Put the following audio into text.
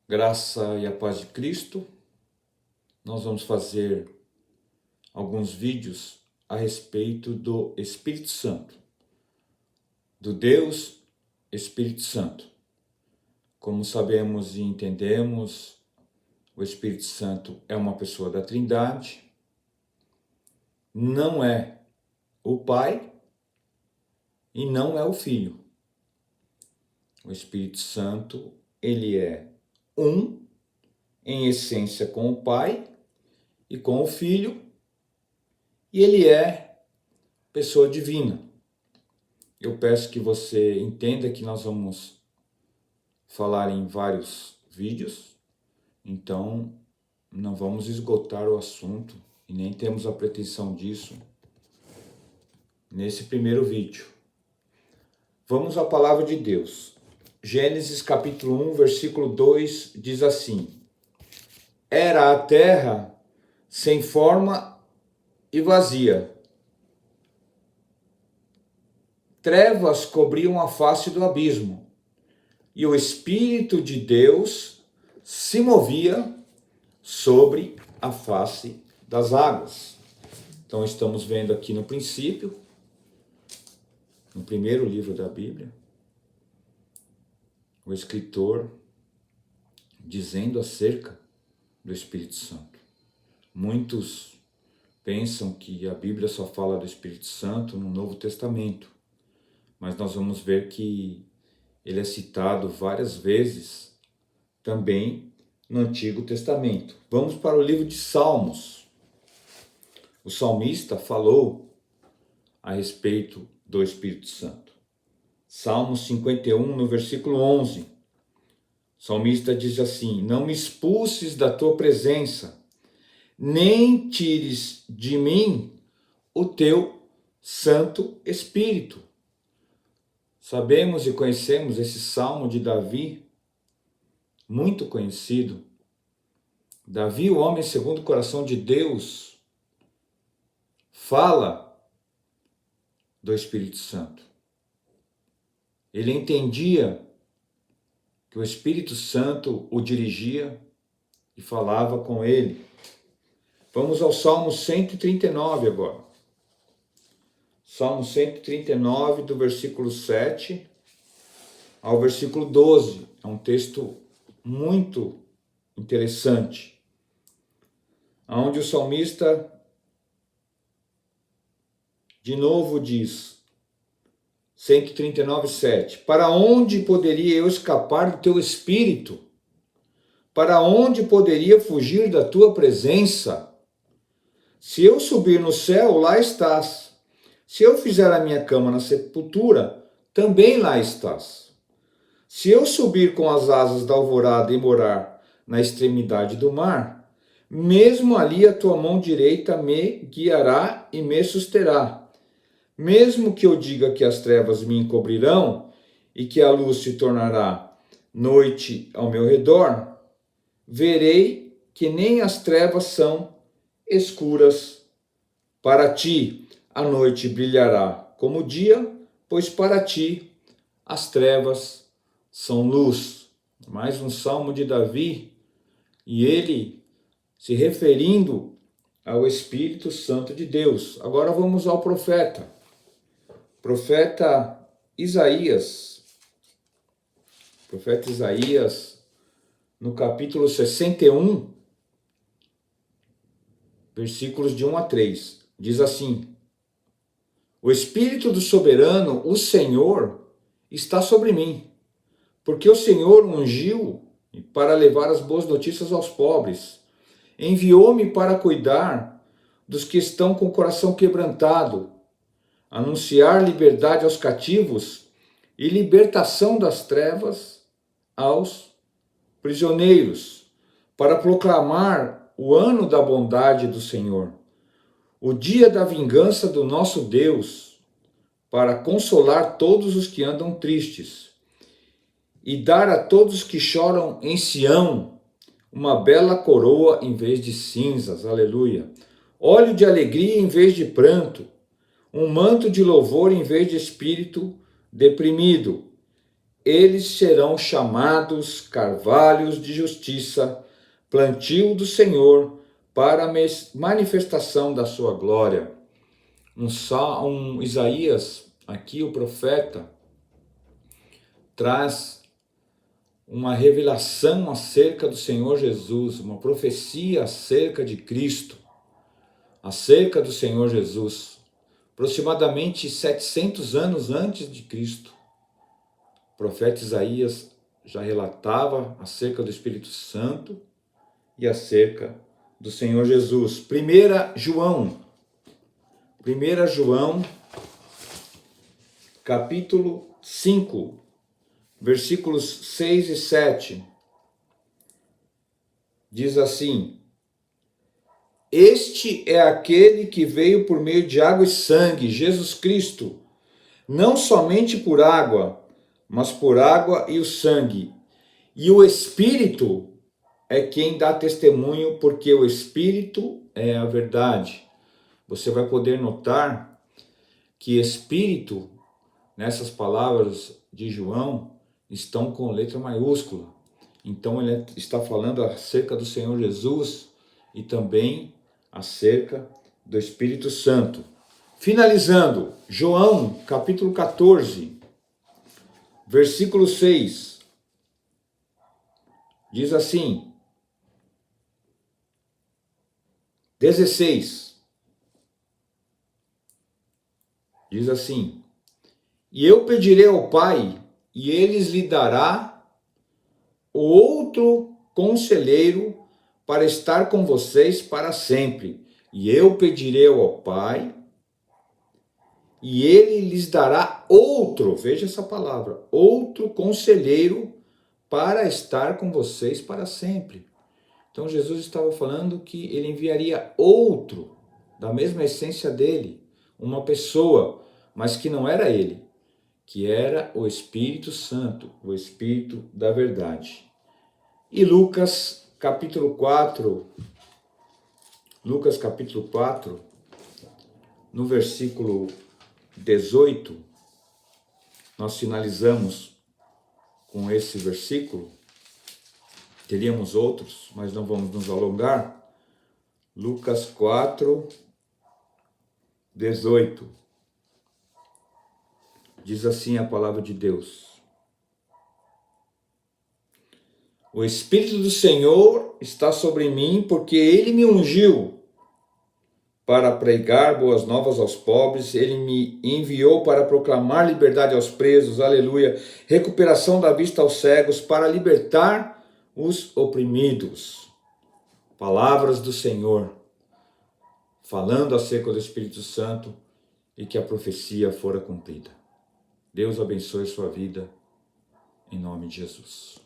Graça e a paz de Cristo. Nós vamos fazer alguns vídeos a respeito do Espírito Santo, do Deus Espírito Santo. Como sabemos e entendemos, o Espírito Santo é uma pessoa da Trindade, não é o Pai e não é o Filho. O Espírito Santo, ele é um em essência com o Pai e com o Filho, e ele é pessoa divina. Eu peço que você entenda que nós vamos falar em vários vídeos, então não vamos esgotar o assunto e nem temos a pretensão disso nesse primeiro vídeo. Vamos à palavra de Deus. Gênesis capítulo 1, versículo 2 diz assim: Era a terra sem forma e vazia. Trevas cobriam a face do abismo, e o Espírito de Deus se movia sobre a face das águas. Então estamos vendo aqui no princípio, no primeiro livro da Bíblia, o escritor dizendo acerca do Espírito Santo. Muitos pensam que a Bíblia só fala do Espírito Santo no Novo Testamento, mas nós vamos ver que ele é citado várias vezes também no Antigo Testamento. Vamos para o livro de Salmos. O salmista falou a respeito do Espírito Santo. Salmos 51, no versículo 11. O salmista diz assim: Não me expulses da tua presença, nem tires de mim o teu Santo Espírito. Sabemos e conhecemos esse salmo de Davi, muito conhecido. Davi, o homem segundo o coração de Deus, fala do Espírito Santo. Ele entendia que o Espírito Santo o dirigia e falava com ele. Vamos ao Salmo 139 agora. Salmo 139, do versículo 7 ao versículo 12. É um texto muito interessante, onde o salmista de novo diz, 139, 7, Para onde poderia eu escapar do teu espírito? Para onde poderia fugir da tua presença? Se eu subir no céu, lá estás. Se eu fizer a minha cama na sepultura, também lá estás. Se eu subir com as asas da alvorada e morar na extremidade do mar, mesmo ali a tua mão direita me guiará e me susterá. Mesmo que eu diga que as trevas me encobrirão e que a luz se tornará noite ao meu redor, verei que nem as trevas são escuras para ti. A noite brilhará como o dia, pois para ti as trevas são luz. Mais um salmo de Davi, e ele se referindo ao Espírito Santo de Deus. Agora vamos ao profeta. Profeta Isaías. Profeta Isaías, no capítulo 61, versículos de 1 a 3, diz assim: O Espírito do Soberano, o Senhor, está sobre mim, porque o Senhor ungiu para levar as boas notícias aos pobres. Enviou-me para cuidar dos que estão com o coração quebrantado, anunciar liberdade aos cativos e libertação das trevas aos prisioneiros, para proclamar o ano da bondade do Senhor, o dia da vingança do nosso Deus, para consolar todos os que andam tristes e dar a todos que choram em Sião uma bela coroa em vez de cinzas, aleluia, óleo de alegria em vez de pranto, um manto de louvor em vez de espírito deprimido, eles serão chamados carvalhos de justiça, plantio do Senhor, para a manifestação da sua glória. Isaías, aqui o profeta, traz uma revelação acerca do Senhor Jesus, uma profecia acerca de Cristo, acerca do Senhor Jesus, aproximadamente 700 anos antes de Cristo. O profeta Isaías já relatava acerca do Espírito Santo e acerca do Senhor Jesus. 1 João, capítulo 5, versículos 6 e 7, diz assim: Este é aquele que veio por meio de água e sangue, Jesus Cristo, não somente por água, mas por água e o sangue. E o Espírito é quem dá testemunho, porque o Espírito é a verdade. Você vai poder notar que Espírito, nessas palavras de João, estão com letra maiúscula. Então ele está falando acerca do Senhor Jesus e também acerca do Espírito Santo. Finalizando, João capítulo 14, versículo 6, diz assim, 16, diz assim: E eu pedirei ao Pai, e eles lhe dará outro conselheiro para estar com vocês para sempre. E eu pedirei ao Pai, e ele lhes dará outro, veja essa palavra, outro conselheiro para estar com vocês para sempre. Então Jesus estava falando que ele enviaria outro, da mesma essência dele, uma pessoa, mas que não era ele, que era o Espírito Santo, o Espírito da verdade. E Lucas capítulo 4, no versículo 18, nós finalizamos com esse versículo. Teríamos outros, mas não vamos nos alongar. Lucas 4, 18. Diz assim a palavra de Deus: O Espírito do Senhor está sobre mim, porque Ele me ungiu para pregar boas novas aos pobres, Ele me enviou para proclamar liberdade aos presos, aleluia, recuperação da vista aos cegos, para libertar os oprimidos. Palavras do Senhor, falando acerca do Espírito Santo e que a profecia fora cumprida. Deus abençoe sua vida, em nome de Jesus.